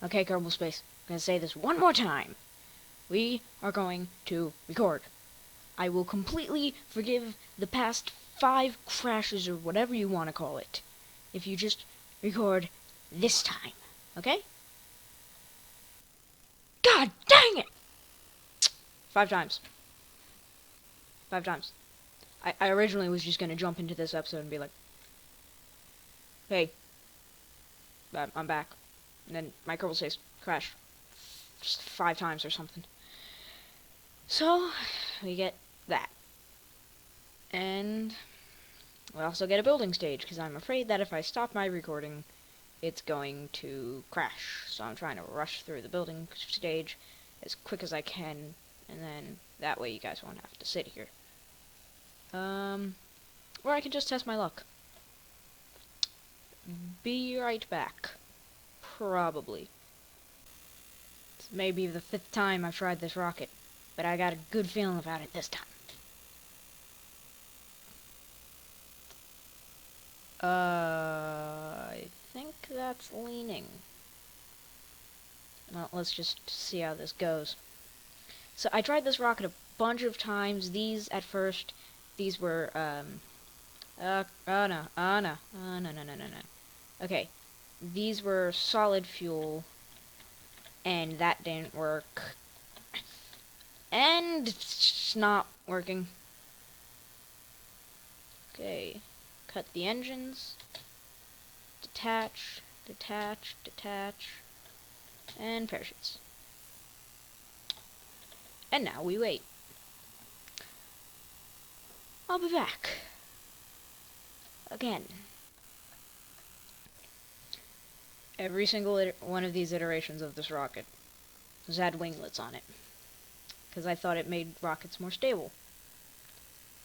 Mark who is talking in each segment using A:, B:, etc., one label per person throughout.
A: Okay, Kerbal Space, I'm gonna say this one more time. We are going to record. I will completely forgive the past 5 crashes or whatever you want to call it, if you just record this time, okay? God dang it! 5 times. 5 times. I originally was just gonna jump into this episode and be like, hey, I'm back. And then my Kerbal Space crashed just 5 times or something. So, we get that. And we also get a building stage, because I'm afraid that if I stop my recording, it's going to crash. So I'm trying to rush through the building stage as quick as I can, and then that way you guys won't have to sit here. Or I can just test my luck. Be right back. Probably. It's maybe the 5th time I've tried this rocket, but I got a good feeling about it this time. I think that's leaning. Well, let's just see how this goes. So I tried this rocket a bunch of times. These, at first, these were, no. Okay. These were solid fuel, and that didn't work. And it's not working. Okay. Cut the engines. Detach, detach, detach. And parachutes. And now we wait. I'll be back. Again. Every single one of these iterations of this rocket has had winglets on it, because I thought it made rockets more stable.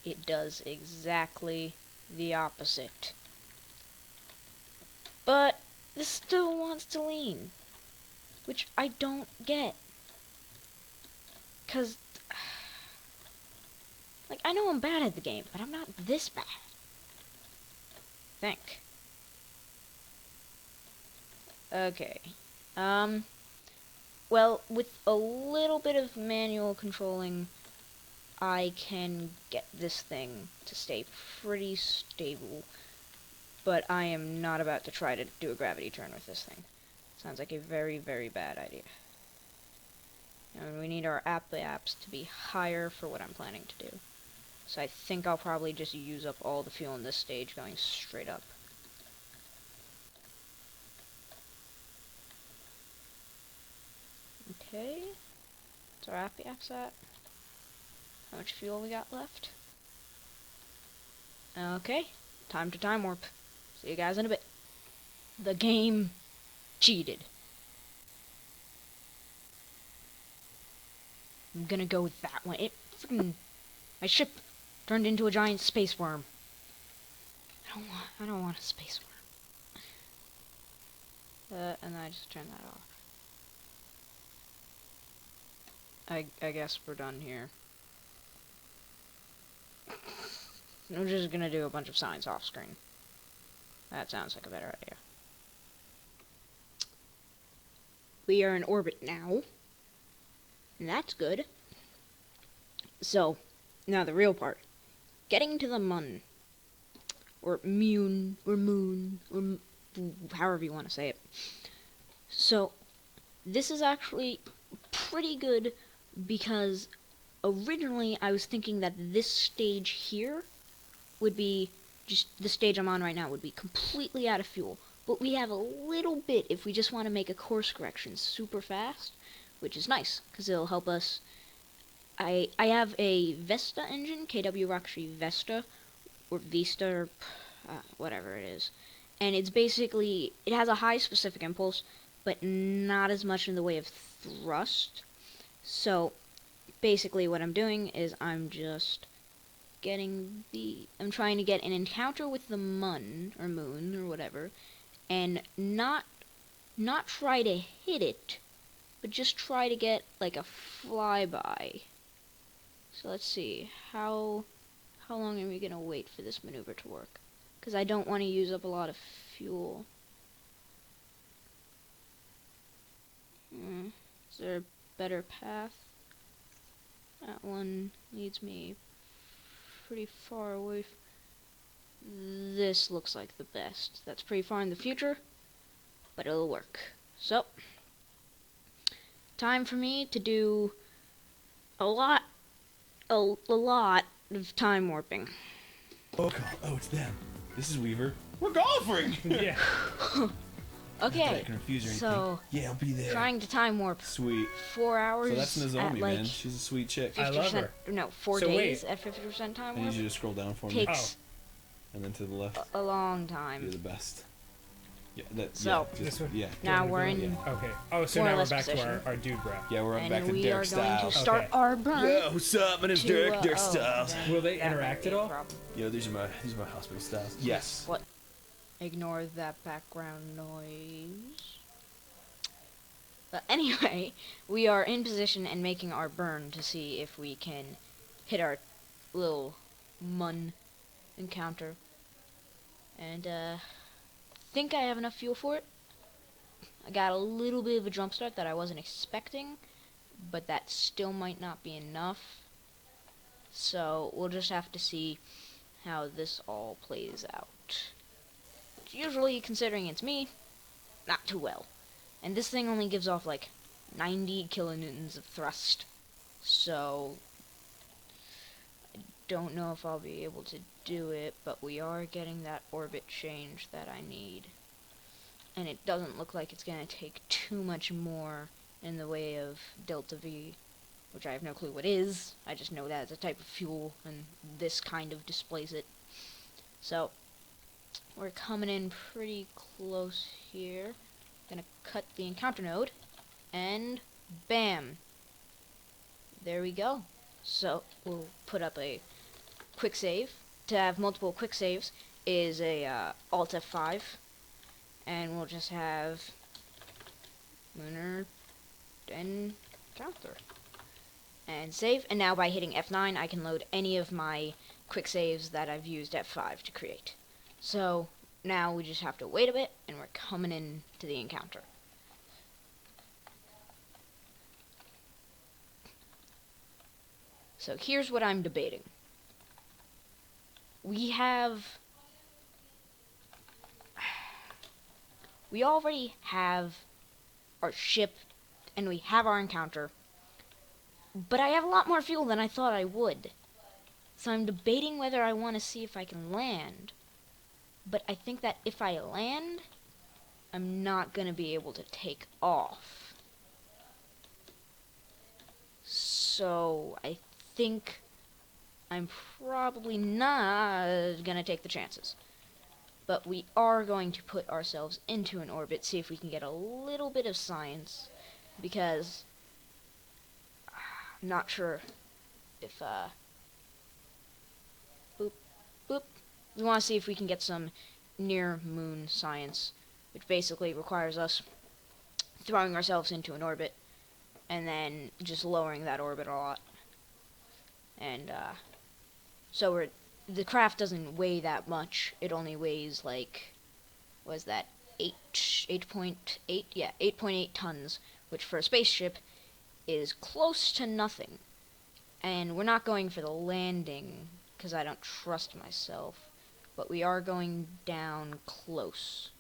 A: It does exactly the opposite. But this still wants to lean, which I don't get. Because, like, I know I'm bad at the game, but I'm not this bad. Think. Okay. Well, with a little bit of manual controlling, I can get this thing to stay pretty stable. But I am not about to try to do a gravity turn with this thing. Sounds like a very, very bad idea. And we need our apps to be higher for what I'm planning to do. So I think I'll probably just use up all the fuel in this stage going straight up. Okay. What's our apps at? How much fuel we got left? Okay. Time to time warp. See you guys in a bit. The game cheated. I'm gonna go with that one. It freaking... My ship turned into a giant space worm. I don't want a space worm. And then I just turn that off. I guess we're done here. I'm just gonna do a bunch of signs off screen. That sounds like a better idea. We are in orbit now. And that's good. So, now the real part. Getting to the moon. Or moon, or however you want to say it. So, this is actually pretty good because originally I was thinking that this stage here would be, just the stage I'm on right now would be completely out of fuel. But we have a little bit if we just want to make a course correction super fast, which is nice, because it'll help us. I have a Vesta engine, KW Rocketry Vesta, or Vista, or whatever it is. And it's basically, it has a high specific impulse, but not as much in the way of thrust. So, basically what I'm doing is I'm just I'm trying to get an encounter with the moon, or whatever, and not try to hit it, but just try to get, like, a flyby. So let's see, how long are we gonna wait for this maneuver to work? Because I don't want to use up a lot of fuel. there a better path? That one leads me pretty far away. This looks like the best. That's pretty far in the future, but it'll work. So, time for me to do a lot of time warping.
B: Oh, it's them. This is Weaver. We're golfing!
C: Yeah.
A: Okay,
B: confuse or
A: so
B: yeah, I'll be there.
A: trying to time warp
B: Sweet.
A: 4 hours
B: So that's Nozomi,
A: at like
B: man. She's a sweet chick.
A: 50%,
C: I love her.
A: No, 4
C: So
A: days
C: wait.
A: at 50% time
B: I need
A: warp
B: you to scroll down for me.
A: takes
B: And then to the left.
A: a long
B: You're
A: time.
B: the best. Yeah, that,
A: So,
B: yeah,
C: This one?
B: Yeah.
A: Now
C: Do you
A: we're
C: wanna
A: in,
C: go? Okay. Oh, so
A: more or
C: now we're
A: less
C: back to
A: position.
C: our dude breath.
B: Yeah, we're back
A: and
B: in
A: we
B: Derek
A: are going
B: Styles.
A: to start
C: Okay.
A: our burn.
B: Yeah, what's up? My name's
A: to,
B: Derek. Derek
A: oh,
B: Styles.
A: then
C: Will they
A: that might
C: interact
A: be
C: at
A: a
C: all?
A: problem.
B: Yo, these are my hospital styles. Yes.
A: What? Ignore that background noise. But anyway, we are in position and making our burn to see if we can hit our little mun encounter. And think I have enough fuel for it. I got a little bit of a jump start that I wasn't expecting, but that still might not be enough. So we'll just have to see how this all plays out. Usually, considering it's me, not too well. And this thing only gives off like 90 kilonewtons of thrust. So, I don't know if I'll be able to do it, but we are getting that orbit change that I need. And it doesn't look like it's going to take too much more in the way of Delta V, which I have no clue what is. I just know that it's a type of fuel, and this kind of displays it. So, we're coming in pretty close here. Gonna cut the encounter node, and bam! There we go. So, we'll put up a quick save. To have multiple quick saves is a Alt F5, and we'll just have lunar encounter. And save, and now by hitting F9 I can load any of my quick saves that I've used F5 to create. So, now we just have to wait a bit, and we're coming in to the encounter. So here's what I'm debating. We already have our ship, and we have our encounter, but I have a lot more fuel than I thought I would. So I'm debating whether I want to see if I can land. But I think that if I land, I'm not going to be able to take off. So I think I'm probably not going to take the chances. But we are going to put ourselves into an orbit, see if we can get a little bit of science, because I'm not sure if, boop, boop. We want to see if we can get some near-moon science, which basically requires us throwing ourselves into an orbit, and then just lowering that orbit a lot. And, so the craft doesn't weigh that much. It only weighs, like, what is that, 8.8? Yeah, 8.8 tons, which for a spaceship is close to nothing. And we're not going for the landing, because I don't trust myself. But we are going down close.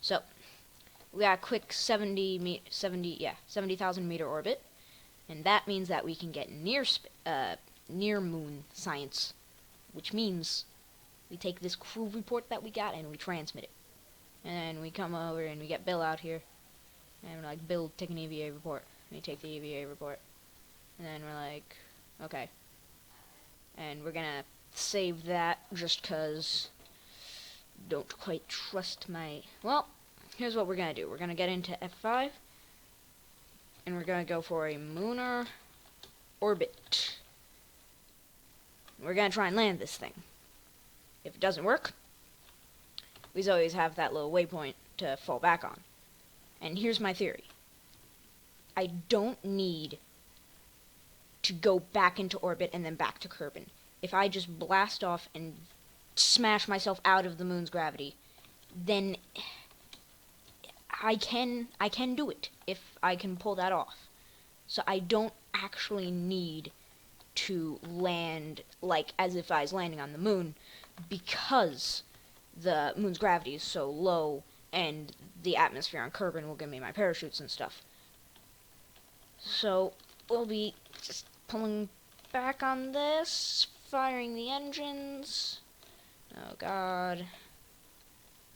A: So, we got a quick 70,000 meter orbit, and that means that we can get near moon science, which means we take this crew report that we got and we transmit it. And we come over and we get Bill out here, and we're like, Bill, take an EVA report. And we take the EVA report, and then we're like, okay. And we're gonna save that just cause don't quite trust my... Well, here's what we're gonna do. We're gonna get into F5, and we're gonna go for a lunar orbit. We're gonna try and land this thing. If it doesn't work, we always have that little waypoint to fall back on. And here's my theory. I don't need to go back into orbit and then back to Kerbal. If I just blast off and smash myself out of the moon's gravity, then I can do it if I can pull that off. So I don't actually need to land like as if I was landing on the moon, because the moon's gravity is so low and the atmosphere on Kerbin will give me my parachutes and stuff. So we'll be just pulling back on this, firing the engines. Oh god.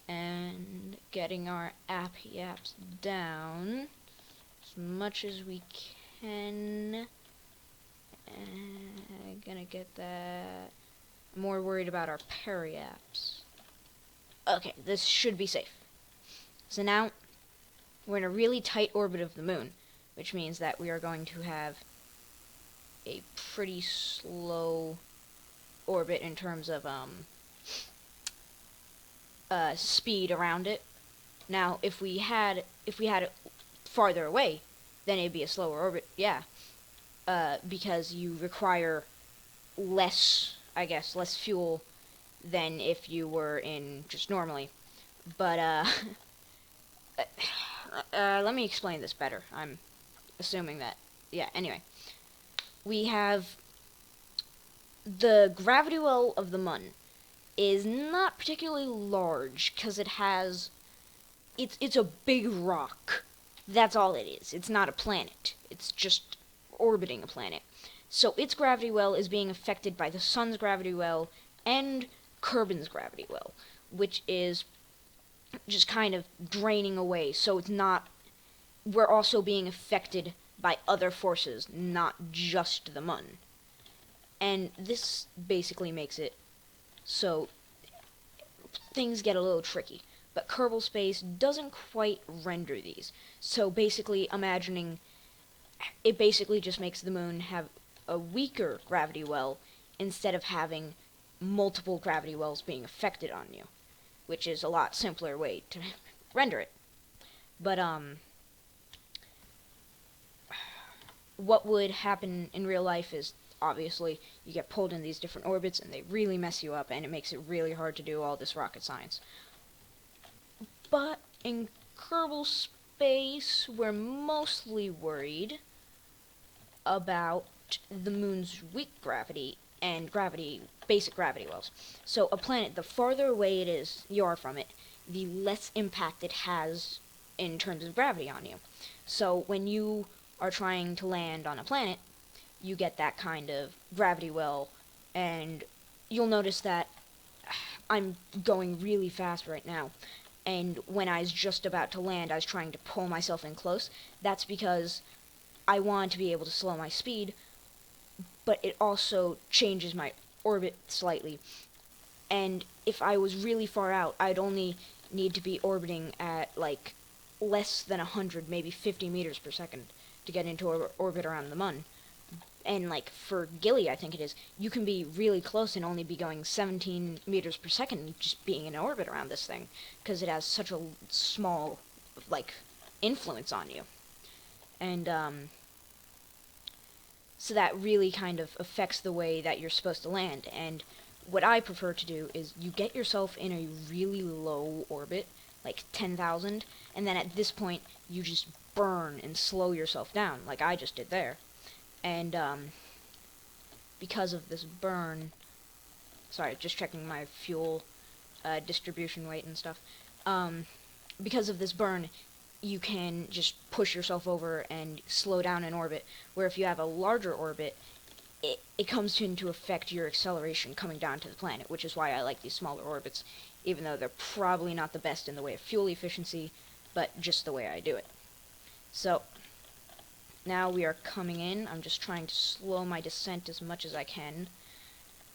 A: And getting our yaps down as much as we can. Gonna get that. I'm more worried about our periaps. Okay, this should be safe. So now we're in a really tight orbit of the moon, which means that we are going to have a pretty slow orbit in terms of speed around it. Now, if we had it farther away, then it'd be a slower orbit. Yeah, because you require less, I guess, less fuel than if you were in just normally. But let me explain this better. I'm assuming that. Yeah. Anyway, we have the gravity well of the Mun is not particularly large because it's a big rock. That's all it is. It's not a planet. It's just orbiting a planet. So its gravity well is being affected by the sun's gravity well and Kerbin's gravity well, which is just kind of draining away. So it's not. We're also being affected by other forces, not just the Mun. And this basically makes it so things get a little tricky. But Kerbal Space doesn't quite render these. So basically, it basically just makes the moon have a weaker gravity well instead of having multiple gravity wells being affected on you, which is a lot simpler way to render it. But what would happen in real life is obviously you get pulled in these different orbits and they really mess you up, and it makes it really hard to do all this rocket science. But in Kerbal Space, we're mostly worried about the moon's weak gravity and basic gravity wells. So a planet, the farther away you are from it, the less impact it has in terms of gravity on you. So when you are trying to land on a planet, you get that kind of gravity well, and you'll notice that I'm going really fast right now. And when I was just about to land, I was trying to pull myself in close. That's because I want to be able to slow my speed, but it also changes my orbit slightly. And if I was really far out, I'd only need to be orbiting at like less than 100, maybe 50 meters per second to get into orbit around the Mun. And like for Gilly, I think it is, you can be really close and only be going 17 meters per second just being in orbit around this thing, because it has such a small like influence on you. And so that really kind of affects the way that you're supposed to land. And what I prefer to do is you get yourself in a really low orbit, like 10,000, and then at this point you just burn and slow yourself down like I just did there. And because of this burn, sorry, just checking my fuel distribution weight and stuff. Because of this burn, you can just push yourself over and slow down in orbit, where if you have a larger orbit, it comes into effect your acceleration coming down to the planet, which is why I like these smaller orbits, even though they're probably not the best in the way of fuel efficiency, but just the way I do it. So now we are coming in. I'm just trying to slow my descent as much as I can.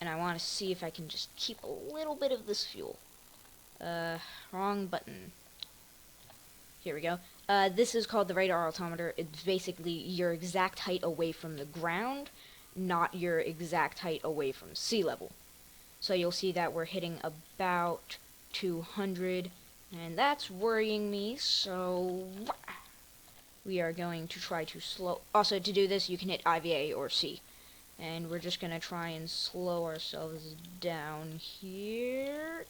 A: And I want to see if I can just keep a little bit of this fuel. Wrong button. Here we go. This is called the radar altimeter. It's basically your exact height away from the ground, not your exact height away from sea level. So you'll see that we're hitting about 200, and that's worrying me, so we are going to try to slow. Also, to do this, you can hit IVA or C. And we're just going to try and slow ourselves down here.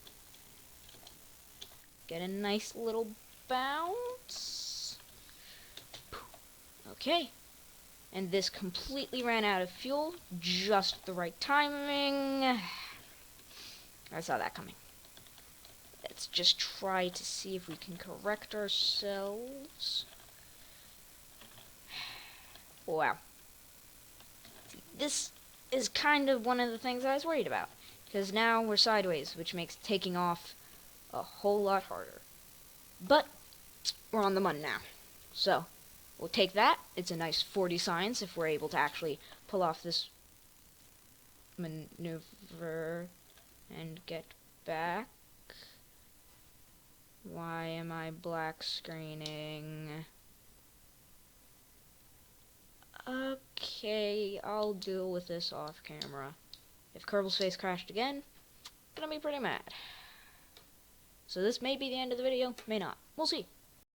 A: Get a nice little bounce. Okay. And this completely ran out of fuel. Just the right timing. I saw that coming. Let's just try to see if we can correct ourselves. Wow. See, this is kind of one of the things I was worried about. Because now we're sideways, which makes taking off a whole lot harder. But we're on the Mun now. So, we'll take that. It's a nice 40 science if we're able to actually pull off this maneuver and get back. Why am I black screening? Okay, I'll deal with this off camera. If Kerbal's face crashed again, I'm gonna be pretty mad. So this may be the end of the video, may not. We'll see.